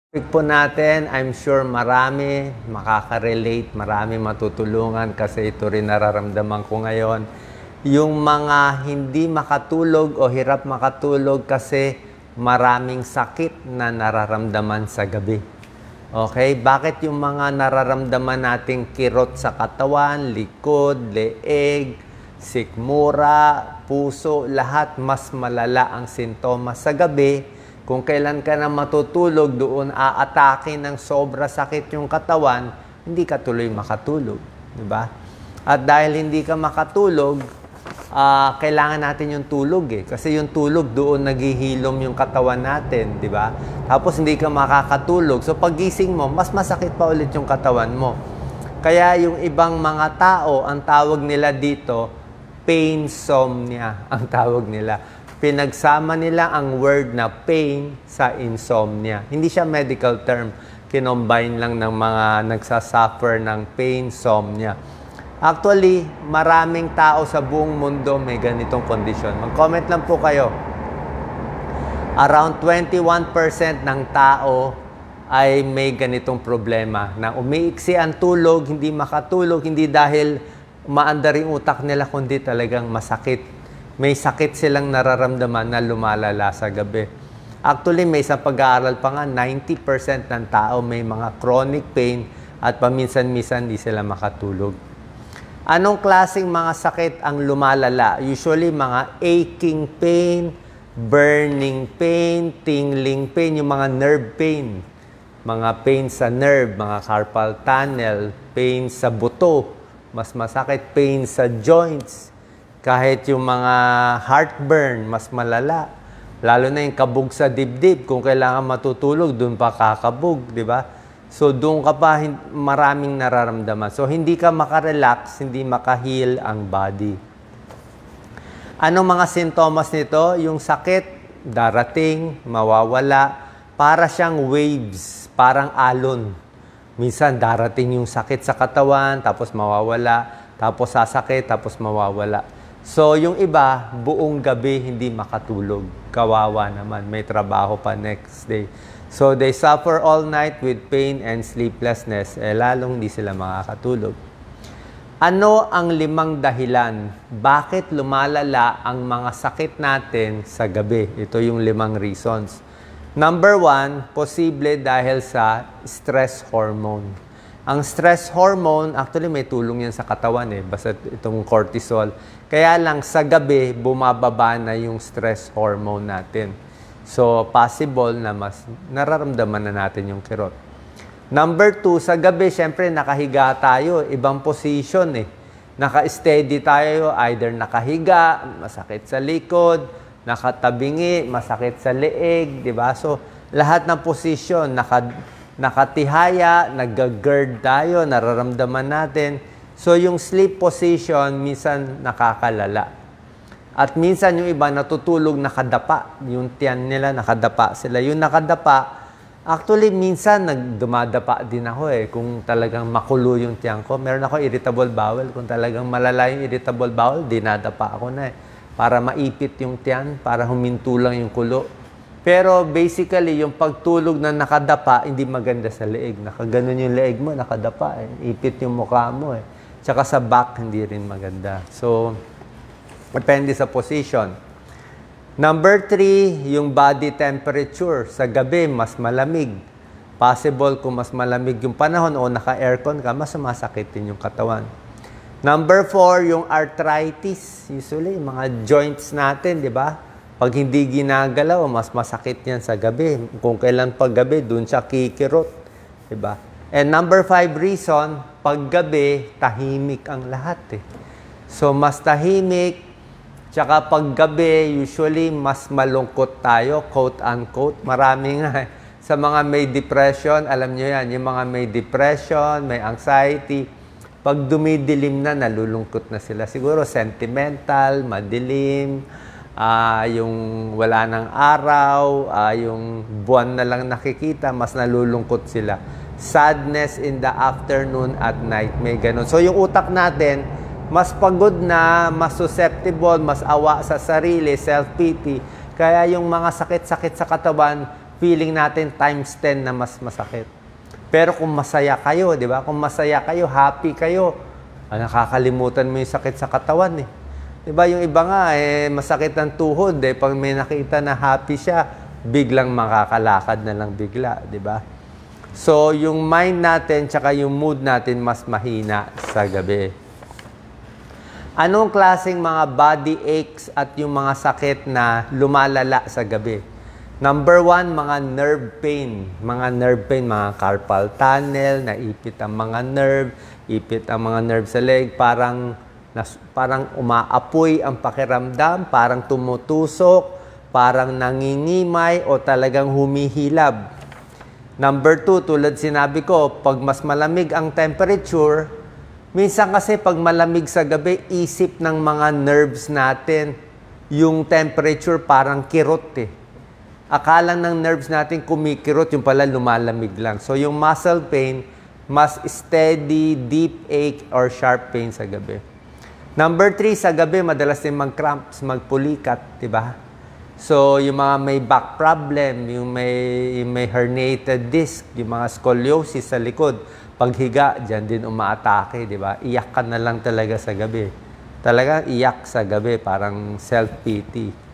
Topic po natin, I'm sure marami makaka-relate, marami matutulungan kasi ito rin nararamdaman ko ngayon. Yung mga hindi makatulog o hirap makatulog kasi maraming sakit na nararamdaman sa gabi. Okay? Bakit yung mga nararamdaman nating kirot sa katawan, likod, leeg, sikmura, puso, lahat mas malala ang sintomas sa gabi? Kung kailan ka na matutulog, doon aatake ng sobra sakit yung katawan, hindi ka tuloy makatulog. Diba? At dahil hindi ka makatulog, kailangan natin yung tulog eh. Kasi yung tulog, doon naghihilom yung katawan natin. Diba? Tapos hindi ka makakatulog. So paggising mo, mas masakit pa ulit yung katawan mo. Kaya yung ibang mga tao, ang tawag nila dito, painsomnia ang tawag nila. Pinagsama nila ang word na pain sa insomnia. Hindi siya medical term. Kinombine lang ng mga nagsasuffer ng painsomnia. Actually, maraming tao sa buong mundo may ganitong kondisyon. Mag-comment lang po kayo. Around 21% ng tao ay may ganitong problema na umiiksi ang tulog, hindi makatulog, hindi dahil maandar yung utak nila, kundi talagang masakit. May sakit silang nararamdaman na lumalala sa gabi. Actually, may isang pag-aaral pa nga, 90% ng tao may mga chronic pain at paminsan-minsan hindi sila makatulog. Anong klaseng mga sakit ang lumalala? Usually, mga aching pain, burning pain, tingling pain, yung mga nerve pain. Mga pain sa nerve, mga carpal tunnel, pain sa buto, mas masakit, pain sa joints. Kahit yung mga heartburn, mas malala. Lalo na yung kabog sa dibdib. Kung kailangan matutulog, doon pa kakabog, di ba? So, doon ka pa maraming nararamdaman. So, hindi ka makarelax, hindi makaheal ang body. Anong mga sintomas nito? Yung sakit, darating, mawawala. Para siyang waves, parang alon. Minsan, darating yung sakit sa katawan, tapos mawawala. Tapos sasakit, tapos mawawala. So, yung iba, buong gabi hindi makatulog. Kawawa naman. May trabaho pa next day. So, they suffer all night with pain and sleeplessness. Lalong hindi sila makakatulog. Ano ang 5 dahilan? Bakit lumalala ang mga sakit natin sa gabi? Ito yung 5 reasons. Number 1, posible dahil sa stress hormone. Ang stress hormone, actually may tulong yan sa katawan eh, basta itong cortisol. Kaya lang sa gabi, bumababa na yung stress hormone natin. So, possible na mas nararamdaman na natin yung kirot. Number 2, sa gabi, syempre nakahiga tayo, ibang position eh. Naka-steady tayo, either nakahiga, masakit sa likod, nakatabingi, masakit sa leeg, di ba? So, lahat ng position, nakatihaya, nag-gird tayo, nararamdaman natin. So, yung sleep position, minsan nakakalala. At minsan yung iba natutulog nakadapa. Yung tiyan nila, nakadapa sila. Yung nakadapa, actually, minsan dumadapa din ako eh. Kung talagang makulo yung tiyan ko. Meron ako irritable bowel. Kung talagang malala yung irritable bowel, dinadapa ako na eh. Para maipit yung tiyan, para huminto lang yung kulo. Pero basically, yung pagtulog na nakadapa, hindi maganda sa leeg. Nakaganon yung leeg mo, nakadapa eh. Ipit yung mukha mo eh. Tsaka sa back, hindi rin maganda. So, depende sa position. Number 3, yung body temperature. Sa gabi, mas malamig. Possible kung mas malamig yung panahon o naka-aircon ka, mas sumasakit din yung katawan. Number 4, yung arthritis. Usually, mga joints natin, di ba? Pag hindi ginagalaw, mas masakit yan sa gabi. Kung kailan pag gabi, dun siya kikirot. Diba? And number 5 reason, pag gabi, tahimik ang lahat eh. So, mas tahimik. Tsaka pag gabi, usually, mas malungkot tayo, quote-unquote. Marami nga eh. Sa mga may depression, alam nyo yan, yung mga may depression, may anxiety, pag dumidilim na, nalulungkot na sila. Siguro sentimental, madilim, yung wala ng araw, yung buwan na lang nakikita, mas nalulungkot sila. Sadness in the afternoon at night, may ganun. So yung utak natin, mas pagod na, mas susceptible, mas awa sa sarili, self-pity. Kaya yung mga sakit-sakit sa katawan, feeling natin times 10 na mas masakit. Pero kung masaya kayo, di ba? Kung masaya kayo, happy kayo, nakakalimutan mo yung sakit sa katawan eh. Di ba? Yung iba nga, masakit ng tuhod. Pag may nakita na happy siya, biglang makakalakad na lang bigla. Di ba? So, yung mind natin, tsaka yung mood natin, mas mahina sa gabi. Anong klaseng mga body aches at yung mga sakit na lumalala sa gabi? Number 1, mga nerve pain. Mga nerve pain, mga carpal tunnel, naipit ang mga nerve, ipit ang mga nerve sa leg, parang umaapoy ang pakiramdam, parang tumutusok, parang nangingimay o talagang humihilab. Number 2, tulad sinabi ko, pag mas malamig ang temperature, minsan kasi pag malamig sa gabi, isip ng mga nerves natin, yung temperature parang kirot eh. Akala ng nerves natin kumikirot, yung pala lumalamig lang. So yung muscle pain, mas steady, deep ache, or sharp pain sa gabi. Number 3, sa gabi, madalas din mag-cramps, magpulikat, diba? So yung mga may back problem, yung may herniated disc, yung mga scoliosis sa likod, paghiga, dyan din umaatake, diba? Iyak ka na lang talaga sa gabi. Talagang iyak sa gabi, parang self-pity.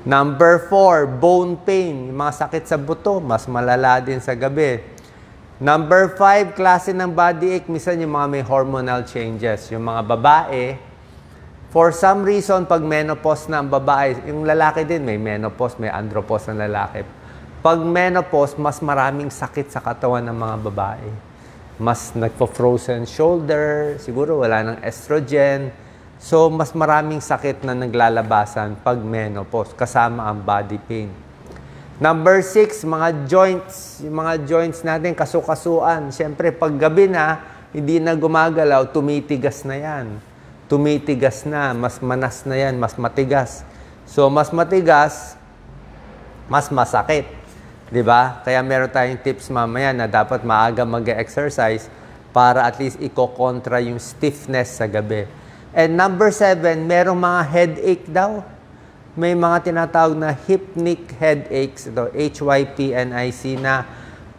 Number 4, bone pain. Yung mga sakit sa buto, mas malala din sa gabi. Number 5, klase ng body ache. Minsan yung mga may hormonal changes. Yung mga babae, for some reason, pag menopause na ang babae, yung lalaki din, may menopause, may andropause ng lalaki. Pag menopause, mas maraming sakit sa katawan ng mga babae. Mas nagpo-frozen shoulder, siguro wala ng estrogen. So, mas maraming sakit na naglalabasan pag menopause, kasama ang body pain. Number 6, mga joints. Yung mga joints natin, kasukasuan. Siyempre, pag gabi na, hindi na gumagalaw, tumitigas na yan. Tumitigas na, mas manas na yan, mas matigas. So, mas matigas, mas masakit. Diba? Kaya meron tayong tips mamaya na dapat maaga mag-exercise para at least iko-kontra yung stiffness sa gabi. And number 7, merong mga headache daw. May mga tinatawag na hypnic headaches, ito, HYPNIC, na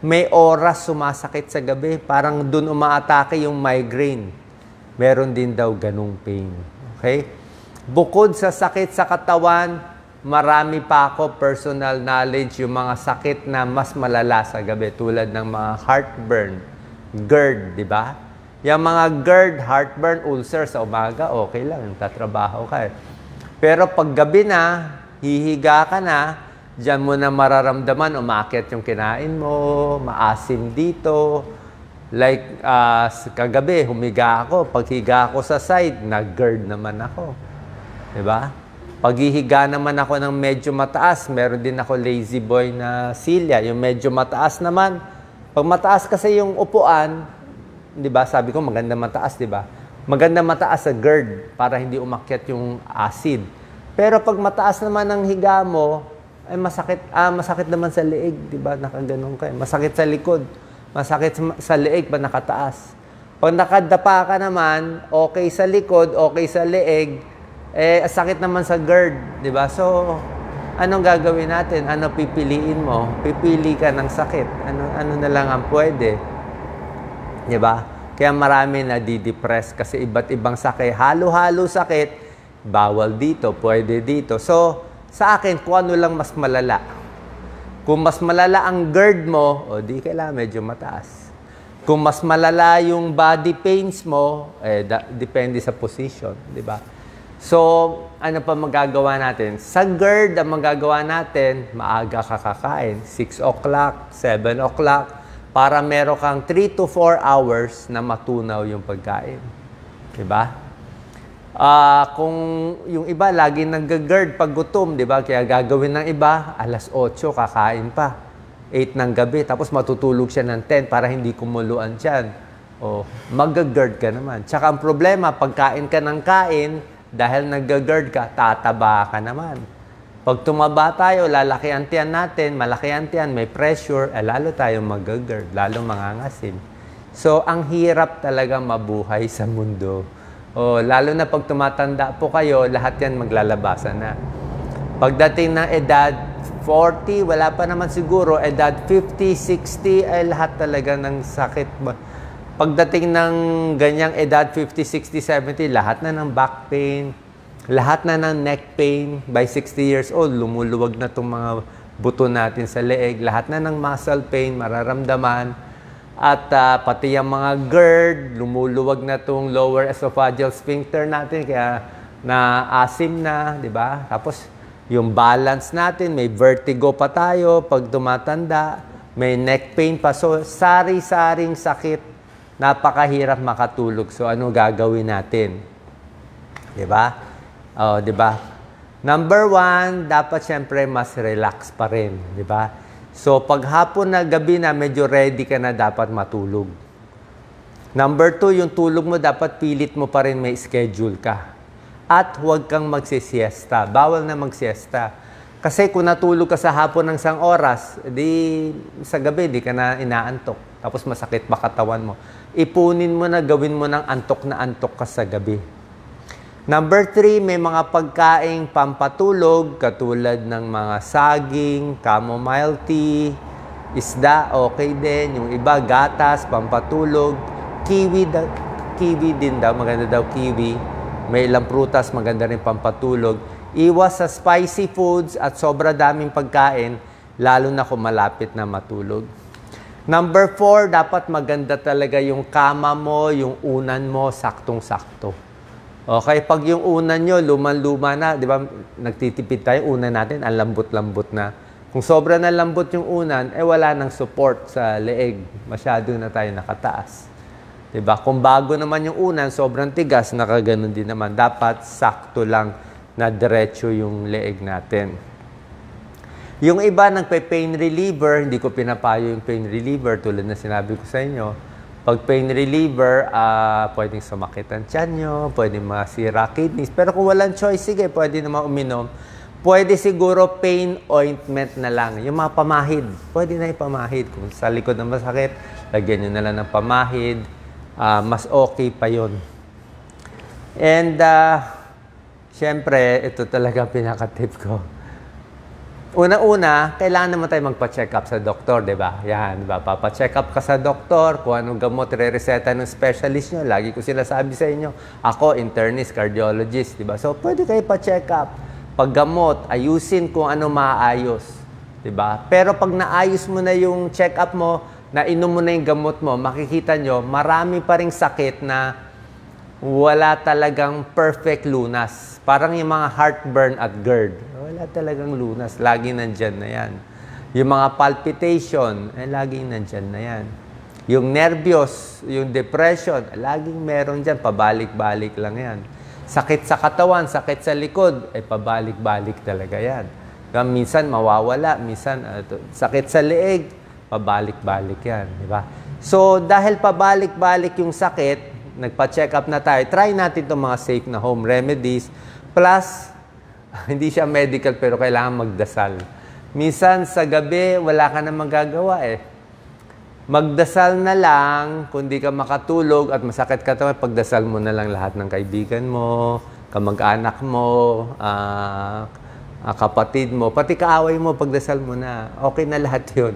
may oras sumasakit sa gabi. Parang dun umaatake yung migraine. Meron din daw ganung pain. Okay? Bukod sa sakit sa katawan, marami pa ako personal knowledge yung mga sakit na mas malala sa gabi. Tulad ng mga heartburn, GERD, di ba? Yung mga GERD, heartburn, ulcer sa umaga, okay lang, tatrabaho ka. Pero pag gabi na, hihiga ka na, diyan mo na mararamdaman, umakyat yung kinain mo, maasim dito. Like, kagabi, humiga ako. Paghiga ako sa side, nag-GERD naman ako. Diba? Paghihiga naman ako ng medyo mataas, meron din ako lazy boy na silya. Yung medyo mataas naman, pag mataas kasi yung upuan, di ba? Sabi ko, maganda mataas, di ba? Maganda mataas sa GERD para hindi umakyat yung acid. Pero pag mataas naman ang higa mo, ay masakit naman sa leeg, di ba? Nakaganon ka. Masakit sa likod. Masakit sa leeg pa nakataas. Pag nakadapa ka naman, okay sa likod, okay sa leeg, sakit naman sa GERD, di ba? So, anong gagawin natin? Ano pipiliin mo? Pipili ka ng sakit. Ano na lang ang pwede? Diba? Kaya marami na di-depress kasi iba't ibang sakit. Halo-halo sakit, bawal dito, pwede dito. So, sa akin, kung ano lang mas malala. Kung mas malala ang GERD mo, di kailangan medyo mataas. Kung mas malala yung body pains mo, depende sa position. Diba? So, ano pa magagawa natin? Sa GERD, ang magagawa natin, maaga ka kakain. 6 o'clock, 7 o'clock, para meron kang 3 to 4 hours na matunaw yung pagkain. Diba? Kung yung iba, lagi nag-GERD pag gutom, diba? Kaya gagawin ng iba, alas 8, kakain pa. 8 ng gabi, tapos matutulog siya ng 10 para hindi kumuluan siyan. Mag-GERD ka naman. Tsaka ang problema, pagkain ka ng kain, dahil nag-GERD ka, tataba ka naman. Pag tumaba tayo, lalaki ang tiyan natin, malaki ang tiyan, may pressure, lalo tayo mag-GERD, lalo mangangasim. So, ang hirap talaga mabuhay sa mundo. Lalo na pag tumatanda po kayo, lahat yan maglalabasan na. Pagdating ng edad 40, wala pa naman siguro. Edad 50, 60, ay lahat talaga ng sakit. Pagdating ng ganyang edad, 50, 60, 70, lahat na ng back pain, lahat na ng neck pain. By 60 years old, lumuluwag na itong mga buto natin sa leeg. Lahat na ng muscle pain, mararamdaman. At pati yung mga GERD, lumuluwag na itong lower esophageal sphincter natin, kaya na-asim na, di ba? Tapos, yung balance natin, may vertigo pa tayo pag tumatanda, may neck pain pa. So, sari-saring sakit, napakahirap makatulog. So, ano gagawin natin? Di ba? Oh, di ba? Number 1, dapat siyempre mas relax pa rin. Di ba? So, pag hapon na gabi na, medyo ready ka na dapat matulog. Number 2, yung tulog mo, dapat pilit mo pa rin may schedule ka. At huwag kang magsisiesta. Bawal na magsiesta. Kasi kung natulog ka sa hapon ng 1 oras, di sa gabi, di ka na inaantok. Tapos masakit pa katawan mo. Ipunin mo na, gawin mo ng antok na antok ka sa gabi. Number 3, may mga pagkaing pampatulog, katulad ng mga saging, chamomile tea, isda, okay din. Yung iba, gatas, pampatulog. Kiwi din daw, maganda daw kiwi. May ilang prutas, maganda rin pampatulog. Iwas sa spicy foods at sobra daming pagkain, lalo na kung malapit na matulog. Number 4, dapat maganda talaga yung kama mo, yung unan mo, saktong-sakto. Okay, pag yung unan nyo, luman-luma na, di ba, nagtitipid tayo, unan natin, ang lambot-lambot na. Kung sobra na lambot yung unan, wala nang support sa leeg. Masyado na tayo nakataas. Diba? Kung bago naman yung unan, sobrang tigas, nakaganon din naman. Dapat sakto lang na diretso yung leeg natin. Yung iba nagpe-pain reliever, hindi ko pinapayo yung pain reliever tulad na sinabi ko sa inyo. Pag pain reliever, pwedeng sumakit ang tiyan nyo, pwedeng masira kidneys. Pero kung walang choice, sige, pwede naman uminom. Pwede siguro pain ointment na lang. Yung mga pamahid, pwede na ipamahid. Kung sa likod na masakit, lagyan nyo na lang ng pamahid. Mas okay pa yun. And, syempre, ito talaga pinaka-tip ko. Una-una, kailangan naman tayo magpa-check up sa doktor, di ba? Yan, di ba? Papa-check up ka sa doktor, kung anong gamot re-reseta ng specialist nyo. Lagi ko sila sabi sa inyo, ako, internist, cardiologist, di ba? So, pwede kayo pa-check up. Pag gamot, ayusin kung ano maayos, di ba? Pero pag naayos mo na yung check up mo, na inom mo na yung gamot mo, makikita nyo, marami pa ring sakit na wala talagang perfect lunas. Parang yung mga heartburn at GERD. Wala talagang lunas. Lagi nandyan na yan. Yung mga palpitation, laging nandyan na yan. Yung nervyos, yung depression, laging meron dyan. Pabalik-balik lang yan. Sakit sa katawan, sakit sa likod, pabalik-balik talaga yan. Minsan mawawala, minsan sakit sa leeg, pabalik-balik yan, di ba? So, dahil pabalik-balik yung sakit, nagpa-check up na tayo, try natin itong mga safe na home remedies. Plus, hindi siya medical pero kailangan magdasal. Minsan sa gabi, wala ka na magagawa Magdasal na lang, kung di ka makatulog at masakit ka tayo, pagdasal mo na lang lahat ng kaibigan mo, kamag-anak mo, kapatid mo, pati kaaway mo, pagdasal mo na. Okay na lahat yun.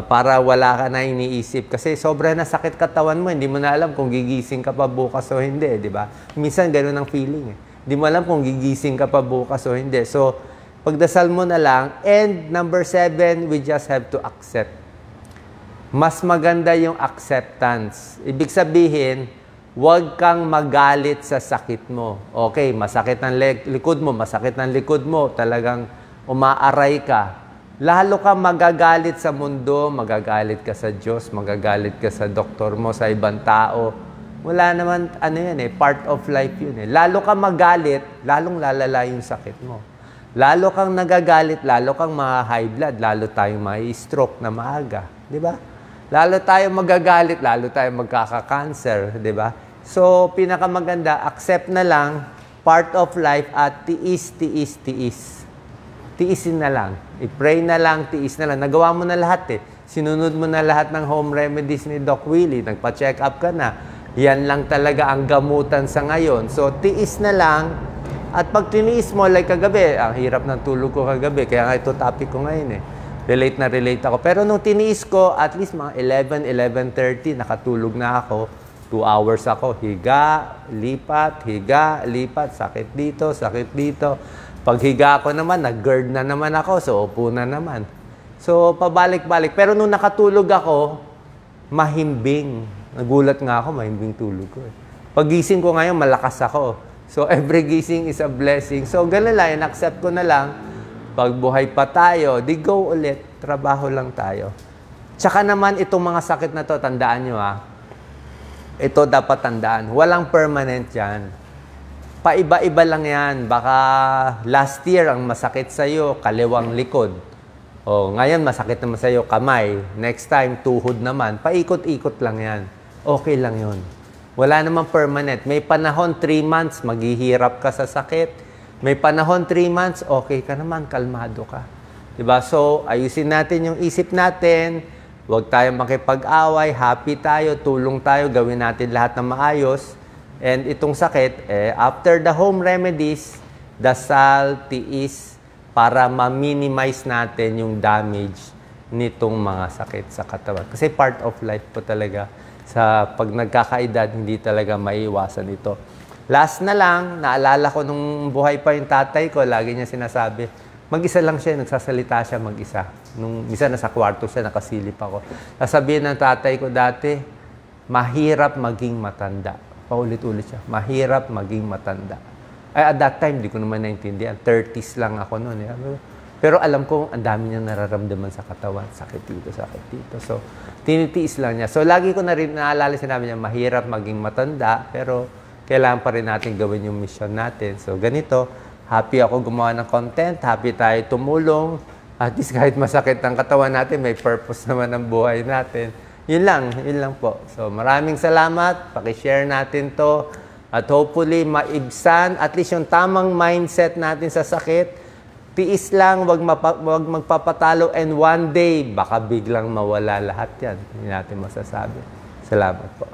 Para wala ka na iniisip. Kasi sobra na sakit katawan mo, hindi mo na alam kung gigising ka pa bukas o hindi, di ba? Minsan ganun ang feeling Hindi mo alam kung gigising ka pa bukas o hindi. So, pagdasal mo na lang. And number 7, we just have to accept. Mas maganda yung acceptance. Ibig sabihin, huwag kang magalit sa sakit mo. Okay, masakit ang likod mo, masakit ang likod mo, talagang umaaray ka. Lalo ka magagalit sa mundo, magagalit ka sa Diyos, magagalit ka sa doktor mo, sa ibang tao. Wala naman, part of life yun Lalo ka magalit, lalong lalala yung sakit mo. Lalo kang nagagalit, lalo kang ma-high blood, lalo tayong ma-stroke na maaga. Di ba? Lalo tayong magagalit, lalo tayong magkaka-cancer. Di ba? So, pinakamaganda, accept na lang, part of life at tiis. Tiisin na lang. I-pray na lang, tiis na lang. Nagawa mo na lahat Sinunod mo na lahat ng home remedies ni Doc Willie. Nagpa-check up ka na. Yan lang talaga ang gamutan sa ngayon. So, tiis na lang. At pag tiniis mo, like kagabi, ang hirap ng tulog ko kagabi, kaya nga ito topic ko ngayon eh. Relate na relate ako. Pero nung tiniis ko, at least mga 11, 11:30, nakatulog na ako. 2 hours ako, higa, lipat, sakit dito. Pag higa ko naman, nag-GERD na naman ako, so upo na naman. So, pabalik-balik. Pero nung nakatulog ako, mahimbing. Nagulat nga ako, mahimbing tulog ko. Pagising ko ngayon, malakas ako. So, every gising is a blessing. So, ganun lang, in-accept ko na lang. Pag buhay pa tayo, di go ulit. Trabaho lang tayo. Tsaka naman, itong mga sakit na to, tandaan nyo ito dapat tandaan. Walang permanent yan. Paiba-iba lang yan. Baka last year, ang masakit sa'yo, kaliwang likod. O, ngayon, masakit naman sa'yo, kamay. Next time, tuhod naman. Paikot-ikot lang yan. Okay lang yun. Wala namang permanent. May panahon, 3 months, maghihirap ka sa sakit. May panahon, 3 months, okay ka naman, kalmado ka. Diba? So, ayusin natin yung isip natin. Huwag tayong makipag-away, happy tayo, tulong tayo, gawin natin lahat ng maayos. And itong sakit, after the home remedies, dasal, tiis, para ma-minimize natin yung damage nitong mga sakit sa katawan. Kasi part of life po talaga. Sa pag nagkakaedad, hindi talaga maiiwasan ito. Last na lang, naalala ko nung buhay pa yung tatay ko, lagi niya sinasabi, mag-isa lang siya, nagsasalita siya mag-isa. Nung isa nasa kwarto siya, nakasilip ako. Sasabihin ng tatay ko dati, mahirap maging matanda. Paulit-ulit siya, mahirap maging matanda. Ay, at that time, di ko naman naintindihan. 30s lang ako noon. Pero alam ko, ang dami niyang nararamdaman sa katawan. Sakit dito. So, tinitiis lang niya. So, lagi ko na rin naalala, sinabi niya, mahirap maging matanda, pero kailangan pa rin natin gawin yung mission natin. So, ganito, happy ako gumawa ng content, happy tayo tumulong. At least kahit masakit ang katawan natin, may purpose naman ang buhay natin. Yun lang po. So, maraming salamat. Paki-share natin to. At hopefully, maibsan, at least yung tamang mindset natin sa sakit. Tiis lang, wag magpapatalo, and one day, baka biglang mawala lahat yan. Hindi natin masasabi. Salamat po.